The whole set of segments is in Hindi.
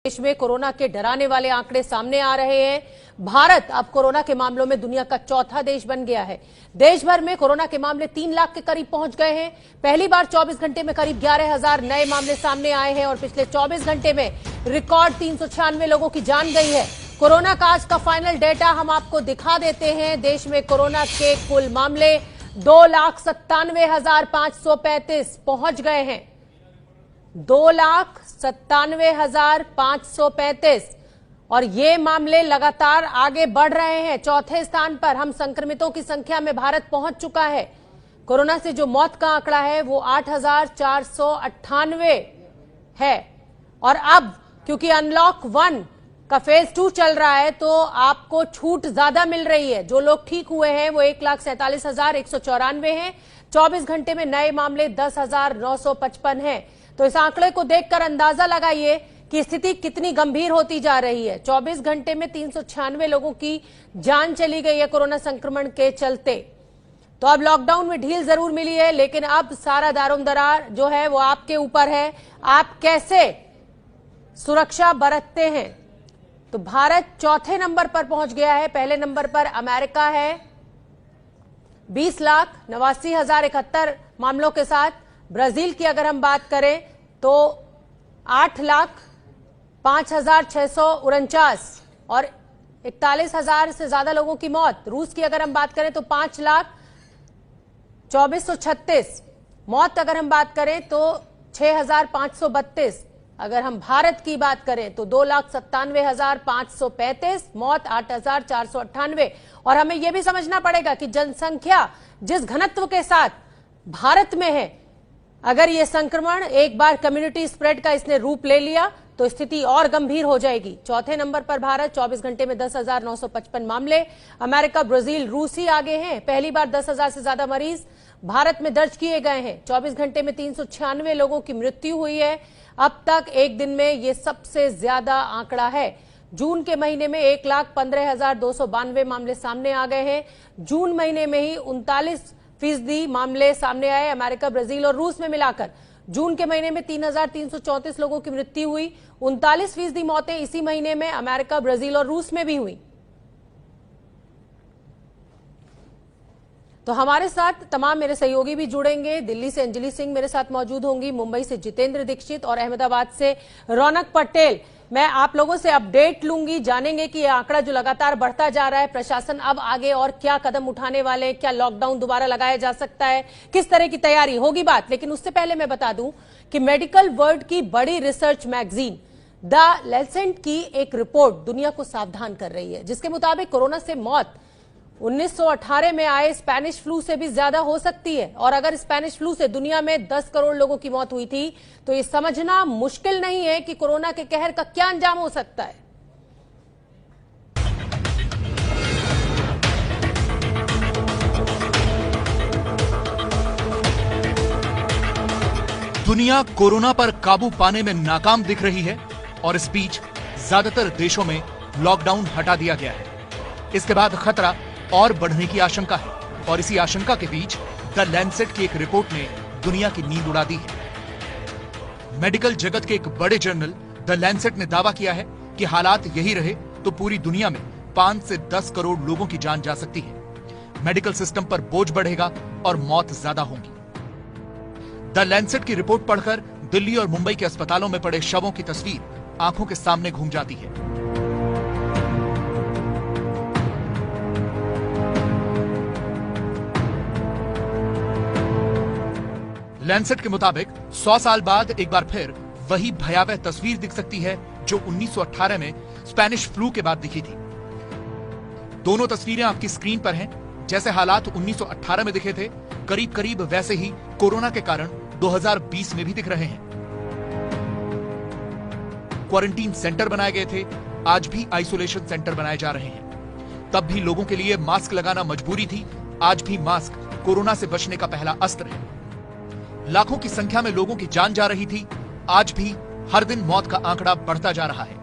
देश में कोरोना के डराने वाले आंकड़े सामने आ रहे हैं। भारत अब कोरोना के मामलों में दुनिया का चौथा देश बन गया है। देश भर में कोरोना के मामले 3 लाख के करीब पहुंच गए हैं। पहली बार 24 घंटे में करीब 11,000 नए मामले सामने आए हैं और पिछले 24 घंटे में रिकॉर्ड 396 लोगों की जान गई है। कोरोना का आज का फाइनल डेटा हम आपको दिखा देते हैं। देश में कोरोना के कुल मामले 2,97,535 पहुंच गए हैं। 2,97,535 और ये मामले लगातार आगे बढ़ रहे हैं। चौथे स्थान पर हम संक्रमितों की संख्या में भारत पहुंच चुका है। कोरोना से जो मौत का आंकड़ा है वो 8,498 है। और अब क्योंकि अनलॉक 1 का फेज 2 चल रहा है तो आपको छूट ज्यादा मिल रही है। जो लोग ठीक हुए हैं वो 1,47,194 हैं। 24 घंटे में नए मामले 10,955 हैं। तो इस आंकड़े को देखकर अंदाजा लगाइए कि स्थिति कितनी गंभीर होती जा रही है। 24 घंटे में 396 लोगों की जान चली गई है कोरोना संक्रमण के चलते। तो अब लॉकडाउन में ढील जरूर मिली है, लेकिन अब सारा दारोमदार जो है वो आपके ऊपर है। आप कैसे सुरक्षा बरतते हैं। तो भारत चौथे नंबर पर पहुंच गया है। पहले नंबर पर अमेरिका है 20,89,071 मामलों के साथ। ब्राजील की अगर हम बात करें तो 8,05,649 और 41,000 से ज्यादा लोगों की मौत। रूस की अगर हम बात करें तो 5,24,36 मौत। अगर हम बात करें तो 6,532। अगर हम भारत की बात करें तो 2,97,535 मौत, 8,498। और हमें यह भी समझना पड़ेगा कि जनसंख्या जिस घनत्व के साथ भारत में है, अगर ये संक्रमण एक बार कम्युनिटी स्प्रेड का इसने रूप ले लिया तो स्थिति और गंभीर हो जाएगी। चौथे नंबर पर भारत, 24 घंटे में 10,955 मामले। अमेरिका, ब्राजील, रूस ही आगे हैं। पहली बार 10,000 से ज्यादा मरीज भारत में दर्ज किए गए हैं। 24 घंटे में 396 लोगों की मृत्यु हुई है। अब तक एक दिन में ये सबसे ज्यादा आंकड़ा है। जून के महीने में 1,15,292 मामले सामने आ गए हैं। जून महीने में ही 39% मामले सामने आए अमेरिका, ब्राजील और रूस में मिलाकर। जून के महीने में 3,334 लोगों की मृत्यु हुई। 39% मौतें इसी महीने में अमेरिका, ब्राजील और रूस में भी हुई। तो हमारे साथ तमाम मेरे सहयोगी भी जुड़ेंगे। दिल्ली से अंजलि सिंह मेरे साथ मौजूद होंगी, मुंबई से जितेंद्र दीक्षित और अहमदाबाद से रौनक पटेल। मैं आप लोगों से अपडेट लूंगी, जानेंगे कि यह आंकड़ा जो लगातार बढ़ता जा रहा है, प्रशासन अब आगे और क्या कदम उठाने वाले हैं, क्या लॉकडाउन दोबारा लगाया जा सकता है, किस तरह की तैयारी होगी बात। लेकिन उससे पहले मैं बता दूं कि मेडिकल वर्ल्ड की बड़ी रिसर्च मैगजीन द लैंसेट की एक रिपोर्ट दुनिया को सावधान कर रही है, जिसके मुताबिक कोरोना से मौत 1918 में आए स्पेनिश फ्लू से भी ज्यादा हो सकती है। और अगर स्पेनिश फ्लू से दुनिया में 10 करोड़ लोगों की मौत हुई थी तो ये समझना मुश्किल नहीं है कि कोरोना के कहर का क्या अंजाम हो सकता है। दुनिया कोरोना पर काबू पाने में नाकाम दिख रही है और इस बीच ज्यादातर देशों में लॉकडाउन हटा दिया गया है। इसके बाद खतरा और बढ़ने की आशंका है और इसी आशंका के बीच द लैंसेट की एक रिपोर्ट ने दुनिया की नींद उड़ा दी है। मेडिकल जगत के एक बड़े जर्नल द लैंसेट ने दावा किया है कि हालात यही रहे तो पूरी दुनिया में 5 से 10 करोड़ लोगों की जान जा सकती है। मेडिकल सिस्टम पर बोझ बढ़ेगा और मौत ज्यादा होंगी। द लैंसेट की रिपोर्ट पढ़कर दिल्ली और मुंबई के अस्पतालों में पड़े शवों की तस्वीर आंखों के सामने घूम जाती है। लैंसेट के मुताबिक 100 साल बाद एक बार फिर वही भयावह तस्वीर दिख सकती है जो 1918 में स्पेनिश फ्लू के बाद दिखी थी। दोनों तस्वीरें आपकी स्क्रीन पर हैं। जैसे हालात 1918 में दिखे थे, करीब करीब वैसे ही कोरोना के कारण 2020 में भी दिख रहे हैं। क्वारंटीन सेंटर बनाए गए थे, आज भी आइसोलेशन सेंटर बनाए जा रहे हैं। तब भी लोगों के लिए मास्क लगाना मजबूरी थी, आज भी मास्क कोरोना से बचने का पहला अस्त्र है। लाखों की संख्या में लोगों की जान जा रही थी, आज भी हर दिन मौत का आंकड़ा बढ़ता जा रहा है।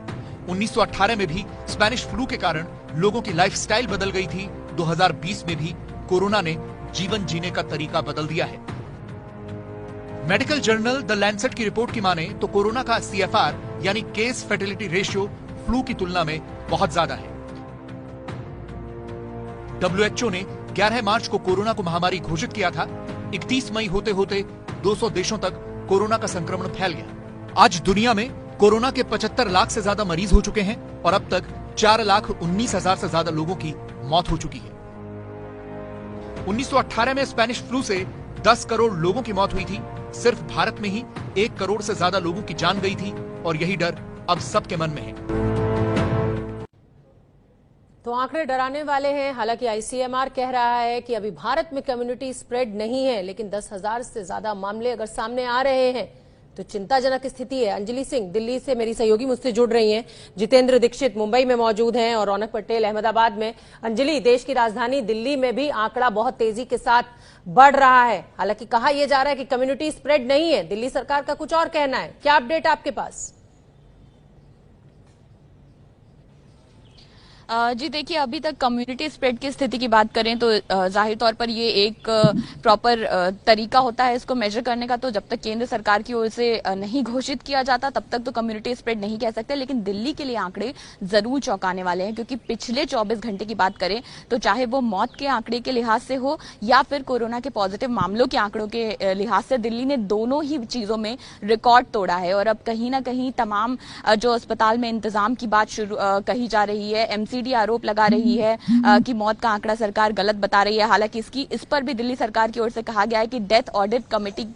1918 में भी स्पेनिश फ्लू के कारण लोगों की लाइफस्टाइल बदल गई थी। 2020 में भी कोरोना ने जीवन जीने का तरीका बदल दिया है। मेडिकल जर्नल द लैंसेट की रिपोर्ट की माने तो कोरोना का CFR यानी केस फर्टिलिटी रेशियो फ्लू की तुलना में बहुत ज्यादा है। WHO ने 11 मार्च को कोरोना को महामारी घोषित किया था। 31 मई होते होते 200 देशों तक कोरोना का संक्रमण फैल गया। आज दुनिया में कोरोना के 75 लाख से ज्यादा मरीज हो चुके हैं और अब तक 4,19,000 से ज्यादा लोगों की मौत हो चुकी है। 1918 में स्पेनिश फ्लू से 10 करोड़ लोगों की मौत हुई थी। सिर्फ भारत में ही 1 करोड़ से ज्यादा लोगों की जान गई थी और यही डर अब सबके मन में है। तो आंकड़े डराने वाले हैं। हालांकि ICMR कह रहा है कि अभी भारत में कम्युनिटी स्प्रेड नहीं है, लेकिन 10,000 से ज्यादा मामले अगर सामने आ रहे हैं तो चिंताजनक स्थिति है। अंजलि सिंह दिल्ली से मेरी सहयोगी मुझसे जुड़ रही हैं, जितेंद्र दीक्षित मुंबई में मौजूद हैं और रौनक पटेल अहमदाबाद में। अंजलि, देश की राजधानी दिल्ली में भी आंकड़ा बहुत तेजी के साथ बढ़ रहा है। हालांकि कहा यह जा रहा है कि कम्युनिटी स्प्रेड नहीं है, दिल्ली सरकार का कुछ और कहना है। क्या अपडेट आपके पास? जी देखिए, अभी तक कम्युनिटी स्प्रेड की स्थिति की बात करें तो जाहिर तौर पर ये एक प्रॉपर तरीका होता है इसको मेजर करने का। तो जब तक केंद्र सरकार की ओर से नहीं घोषित किया जाता तब तक तो कम्युनिटी स्प्रेड नहीं कह सकते। लेकिन दिल्ली के लिए आंकड़े जरूर चौंकाने वाले हैं, क्योंकि पिछले 24 घंटे की बात करें तो चाहे वो मौत के आंकड़े के लिहाज से हो या फिर कोरोना के पॉजिटिव मामलों के आंकड़ों के लिहाज से, दिल्ली ने दोनों ही चीजों में रिकॉर्ड तोड़ा है। और अब कहीं ना कहीं तमाम जो अस्पताल में इंतजाम की बात कही जा रही है, MCD आरोप लगा रही है कि मौत का आंकड़ा सरकार गलत बता रही है। हालांकि इस पर भी दिल्ली सरकार की ओर से कहा गया है कि डेथ ऑडिट कमेटी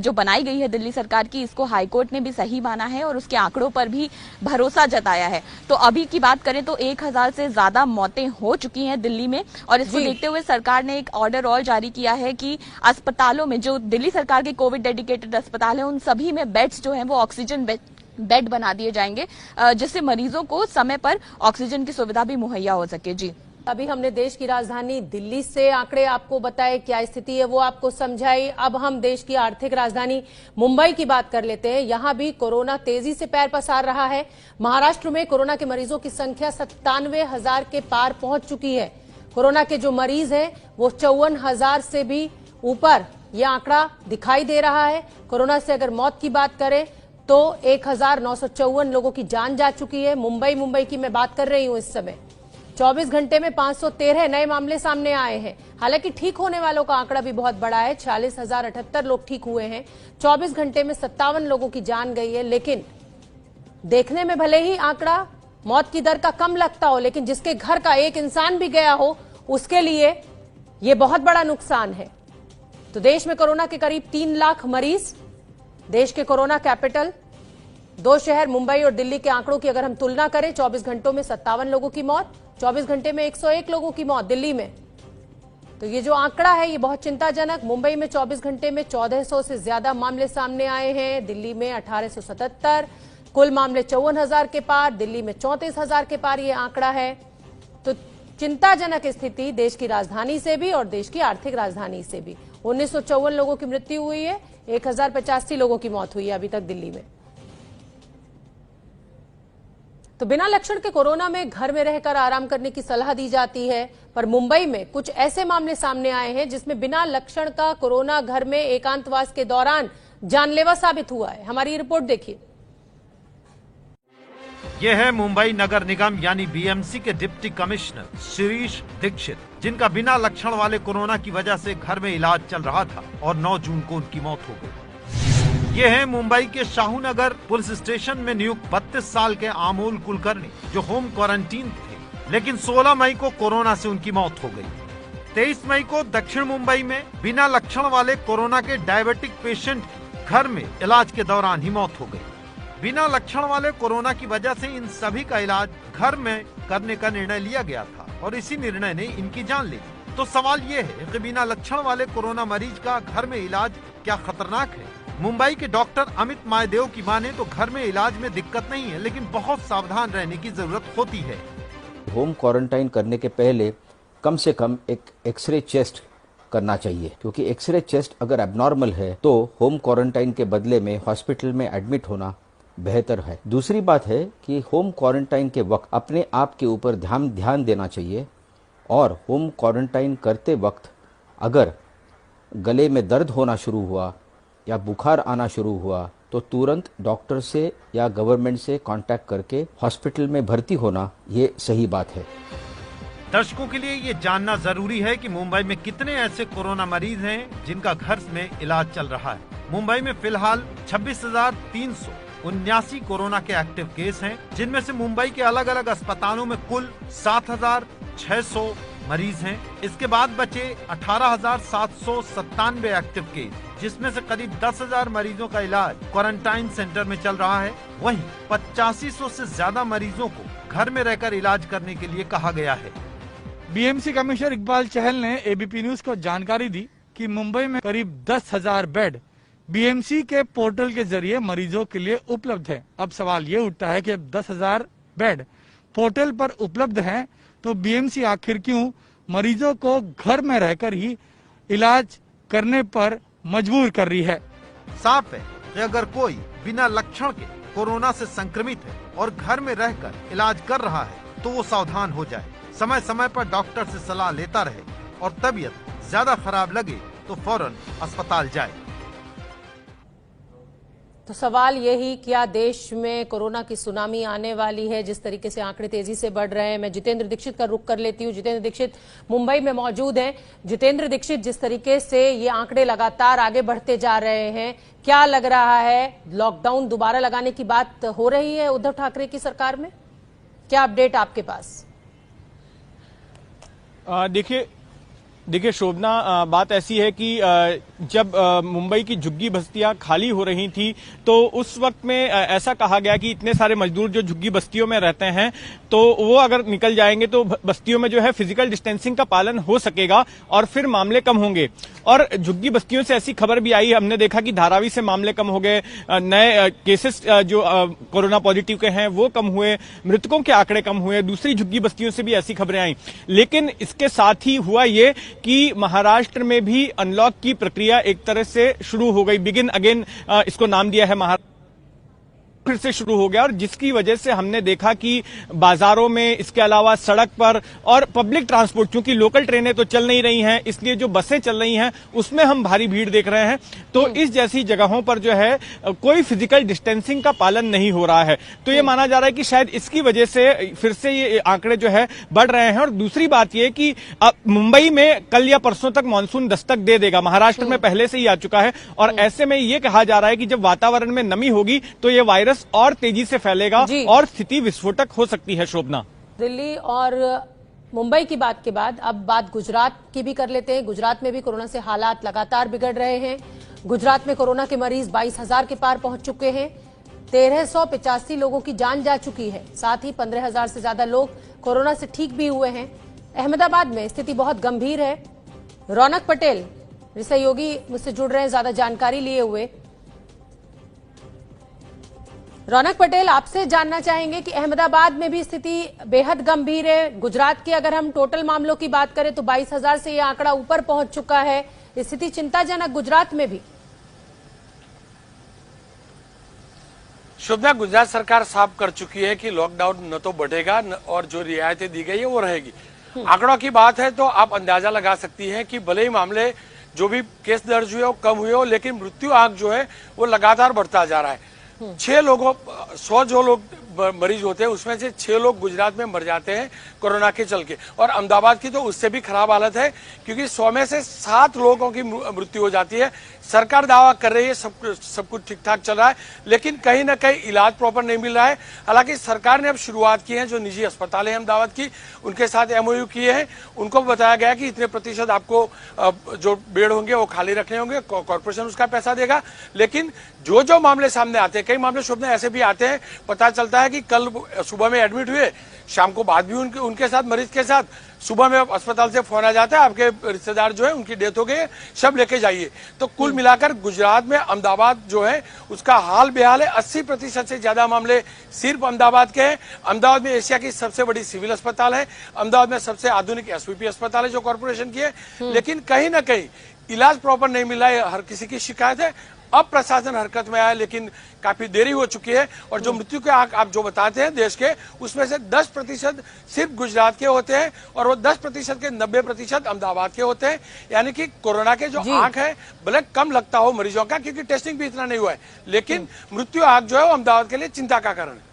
जो बनाई गई है दिल्ली सरकार की, इसको हाईकोर्ट ने भी सही माना है और उसके आंकड़ों पर भी भरोसा जताया है। तो अभी की बात करें तो 1,000 से ज्यादा मौतें हो चुकी हैं दिल्ली में, और इसको देखते हुए सरकार ने एक ऑर्डर और जारी किया है कि अस्पतालों में, जो दिल्ली सरकार के कोविड डेडिकेटेड अस्पताल है, उन सभी में बेड्स जो है वो ऑक्सीजन बेड बना दिए जाएंगे, जिससे मरीजों को समय पर ऑक्सीजन की सुविधा भी मुहैया हो सके। जी, अभी हमने देश की राजधानी दिल्ली से आंकड़े आपको बताए, क्या स्थिति है वो आपको समझाई। अब हम देश की आर्थिक राजधानी मुंबई की बात कर लेते हैं। यहां भी कोरोना तेजी से पैर पसार रहा है। महाराष्ट्र में कोरोना के मरीजों की संख्या 97,000 के पार पहुंच चुकी है। कोरोना के जो मरीज हैं वो 54,000 से भी ऊपर यह आंकड़ा दिखाई दे रहा है। कोरोना से अगर मौत की बात करें तो 1,954 लोगों की जान जा चुकी है। मुंबई की मैं बात कर रही हूं इस समय। 24 घंटे में 513 नए मामले सामने आए हैं। हालांकि ठीक होने वालों का आंकड़ा भी बहुत बड़ा है, 40,078 लोग ठीक हुए हैं। 24 घंटे में 57 लोगों की जान गई है। लेकिन देखने में भले ही आंकड़ा मौत की दर का कम लगता हो, लेकिन जिसके घर का एक इंसान भी गया हो उसके लिए यह बहुत बड़ा नुकसान है। तो देश में कोरोना के करीब 3 लाख मरीज। देश के कोरोना कैपिटल 2 शहर मुंबई और दिल्ली के आंकड़ों की अगर हम तुलना करें, 24 घंटों में 57 लोगों की मौत, 24 घंटे में 101 लोगों की मौत दिल्ली में। तो ये जो आंकड़ा है ये बहुत चिंताजनक। मुंबई में 24 घंटे में 1400 से ज्यादा मामले सामने आए हैं, दिल्ली में 1877, कुल मामले 54,000 के पार, दिल्ली में 34,000 के पार ये आंकड़ा है। तो चिंताजनक स्थिति देश की राजधानी से भी और देश की आर्थिक राजधानी से भी। 1954 लोगों की मृत्यु हुई है, 1,085 लोगों की मौत हुई है अभी तक दिल्ली में। तो बिना लक्षण के कोरोना में घर में रहकर आराम करने की सलाह दी जाती है, पर मुंबई में कुछ ऐसे मामले सामने आए हैं जिसमें बिना लक्षण का कोरोना घर में एकांतवास के दौरान जानलेवा साबित हुआ है। हमारी रिपोर्ट देखिए। यह है मुंबई नगर निगम यानी BMC के डिप्टी कमिश्नर शिरीष दीक्षित, जिनका बिना लक्षण वाले कोरोना की वजह से घर में इलाज चल रहा था और 9 जून को उनकी मौत हो गई। ये है मुंबई के शाहूनगर पुलिस स्टेशन में नियुक्त 32 साल के आमोल कुलकर्णी, जो होम क्वारंटीन थे, लेकिन 16 मई को कोरोना से उनकी मौत हो गई। 23 मई को दक्षिण मुंबई में बिना लक्षण वाले कोरोना के डायबिटिक पेशेंट की घर में इलाज के दौरान ही मौत हो गई। बिना लक्षण वाले कोरोना की वजह से इन सभी का इलाज घर में करने का निर्णय लिया गया था और इसी निर्णय ने इनकी जान ली। तो सवाल ये है कि बिना लक्षण वाले कोरोना मरीज का घर में इलाज क्या खतरनाक है? मुंबई के डॉक्टर अमित मायदेव की माने तो घर में इलाज में दिक्कत नहीं है, लेकिन बहुत सावधान रहने की जरूरत होती है। होम क्वारंटाइन करने के पहले कम से कम एक एक्सरे चेस्ट करना चाहिए, क्योंकि एक्सरे चेस्ट अगर एबनॉर्मल है तो होम क्वारंटाइन के बदले में हॉस्पिटल में एडमिट होना बेहतर है। दूसरी बात है कि होम क्वारंटाइन के वक्त अपने आप के ऊपर ध्यान देना चाहिए, और होम क्वारंटाइन करते वक्त अगर गले में दर्द होना शुरू हुआ या बुखार आना शुरू हुआ तो तुरंत डॉक्टर से या गवर्नमेंट से कांटेक्ट करके हॉस्पिटल में भर्ती होना ये सही बात है। दर्शकों के लिए ये जानना जरूरी है कि मुंबई में कितने ऐसे कोरोना मरीज हैं जिनका घर में इलाज चल रहा है। मुंबई में फिलहाल 26,379 कोरोना के एक्टिव केस हैं, जिनमें से मुंबई के अलग अलग अस्पतालों में कुल 7,600 मरीज हैं। इसके बाद बचे 18,797 एक्टिव केस, जिसमें से करीब 10,000 मरीजों का इलाज क्वारंटाइन सेंटर में चल रहा है। वहीं 8500 से ज्यादा मरीजों को घर में रहकर इलाज करने के लिए कहा गया है। बीएमसी कमिश्नर इकबाल चहल ने एबीपी न्यूज को जानकारी दी कि मुंबई में करीब 10,000 बेड बीएमसी के पोर्टल के जरिए मरीजों के लिए उपलब्ध है। अब सवाल ये उठता है कि अब 10,000 बेड पोर्टल पर उपलब्ध हैं, तो बीएमसी आखिर क्यों मरीजों को घर में रहकर ही इलाज करने पर मजबूर कर रही है। साफ है कि अगर कोई बिना लक्षण के कोरोना से संक्रमित है और घर में रहकर इलाज कर रहा है तो वो सावधान हो जाए, समय समय पर डॉक्टर से सलाह लेता रहे और तबीयत ज्यादा खराब लगे तो फौरन अस्पताल जाए। तो सवाल यही, क्या देश में कोरोना की सुनामी आने वाली है? जिस तरीके से आंकड़े तेजी से बढ़ रहे हैं। मैं जितेंद्र दीक्षित का रुख कर लेती हूं। जितेंद्र दीक्षित मुंबई में मौजूद हैं। जितेंद्र दीक्षित, जिस तरीके से ये आंकड़े लगातार आगे बढ़ते जा रहे हैं, क्या लग रहा है लॉकडाउन दोबारा लगाने की बात हो रही है उद्धव ठाकरे की सरकार में? क्या अपडेट आपके पास? देखिए शोभना, बात ऐसी है कि जब मुंबई की झुग्गी बस्तियां खाली हो रही थी तो उस वक्त में ऐसा कहा गया कि इतने सारे मजदूर जो झुग्गी बस्तियों में रहते हैं तो वो अगर निकल जाएंगे तो बस्तियों में जो है फिजिकल डिस्टेंसिंग का पालन हो सकेगा और फिर मामले कम होंगे। और झुग्गी बस्तियों से ऐसी खबर भी आई, हमने देखा कि धारावी से मामले कम हो गए, नए केसेस जो कोरोना पॉजिटिव के हैं वो कम हुए, मृतकों के आंकड़े कम हुए। दूसरी झुग्गी बस्तियों से भी ऐसी खबरें आई। लेकिन इसके साथ ही हुआ ये कि महाराष्ट्र में भी अनलॉक की प्रक्रिया एक तरह से शुरू हो गई। बिगिन अगेन इसको नाम दिया है महाराष्ट्र, फिर से शुरू हो गया और जिसकी वजह से हमने देखा कि बाजारों में, इसके अलावा सड़क पर और पब्लिक ट्रांसपोर्ट, क्योंकि लोकल ट्रेनें तो चल नहीं रही हैं इसलिए जो बसें चल रही हैं उसमें हम भारी भीड़ देख रहे हैं। तो इस जैसी जगहों पर जो है कोई फिजिकल डिस्टेंसिंग का पालन नहीं हो रहा है। तो ये माना जा रहा है कि शायद इसकी वजह से फिर से ये आंकड़े जो है बढ़ रहे हैं। और दूसरी बात ये कि अब मुंबई में कल या परसों तक मानसून दस्तक दे देगा, महाराष्ट्र में पहले से ही आ चुका है और ऐसे में ये कहा जा रहा है कि जब वातावरण में नमी होगी तो ये वायरस और तेजी से फैलेगा और स्थिति विस्फोटक हो सकती है। शोभना, दिल्ली और मुंबई की बात के बाद अब बात गुजरात की भी कर लेते हैं। गुजरात में भी कोरोना से हालात लगातार बिगड़ रहे हैं। गुजरात में कोरोना के मरीज 22,000 के पार पहुंच चुके हैं। 1,385 लोगों की जान जा चुकी है। साथ ही 15,000 से ज्यादा लोग कोरोना से ठीक भी हुए हैं। अहमदाबाद में स्थिति बहुत गंभीर है। रौनक पटेल, सहयोगी मुझसे जुड़ रहे हैं ज्यादा जानकारी लिए हुए। रौनक पटेल, आपसे जानना चाहेंगे कि अहमदाबाद में भी स्थिति बेहद गंभीर है। गुजरात की अगर हम टोटल मामलों की बात करें तो 22,000 से यह आंकड़ा ऊपर पहुंच चुका है। स्थिति चिंताजनक गुजरात में भी। शोभना, गुजरात सरकार साफ कर चुकी है कि लॉकडाउन न तो बढ़ेगा और जो रियायतें दी गई है वो रहेगी। आंकड़ों की बात है तो आप अंदाजा लगा सकती हैं कि भले ही मामले जो भी केस दर्ज हुए हो कम हुए हो, लेकिन मृत्यु आंक जो है वो लगातार बढ़ता जा रहा है। 6 लोगों 100 जो लोग मरीज होते हैं उसमें से 6 लोग गुजरात में मर जाते हैं कोरोना के चलके। और अहमदाबाद की तो उससे भी खराब हालत है क्योंकि 100 में से 7 लोगों की मृत्यु हो जाती है। सरकार दावा कर रही है सब कुछ ठीक ठाक चल रहा है, लेकिन कहीं ना कहीं इलाज प्रॉपर नहीं मिल रहा है। हालांकि सरकार ने अब शुरुआत की है, जो निजी अस्पताल है अहमदाबाद की उनके साथ MOU किए हैं। उनको बताया गया कि इतने प्रतिशत आपको जो बेड होंगे वो खाली रखने होंगे, कॉर्पोरेशन उसका पैसा देगा। लेकिन जो जो मामले सामने आते हैं, कई मामले शोभना ऐसे भी आते हैं, पता चलता है कि कल सुबह में एडमिट हुए, शाम को बाद भी उनके साथ मरीज के साथ सुबह में अस्पताल से फोन आ जाता है आपके रिश्तेदार जो है उनकी डेथ हो गई है, सब लेके जाइए। तो कुल मिलाकर गुजरात में अहमदाबाद जो है उसका हाल बेहाल है। 80% से ज्यादा मामले सिर्फ अहमदाबाद के हैं। अहमदाबाद में एशिया की सबसे बड़ी सिविल अस्पताल है, अहमदाबाद में सबसे आधुनिक SVP अस्पताल है जो कॉर्पोरेशन की है, लेकिन कहीं ना कहीं इलाज प्रॉपर नहीं मिल रहा है, हर किसी की शिकायत है। अब प्रशासन हरकत में आया, लेकिन काफी देरी हो चुकी है। और जो मृत्यु के आंक आप जो बताते हैं देश के, उसमें से 10% सिर्फ गुजरात के होते हैं और वो 10% के 90% अहमदाबाद के होते हैं। यानी कि कोरोना के जो आंक है भले कम लगता हो मरीजों का, क्योंकि टेस्टिंग भी इतना नहीं हुआ है, लेकिन मृत्यु आंक जो है वो अहमदाबाद के लिए चिंता का कारण है।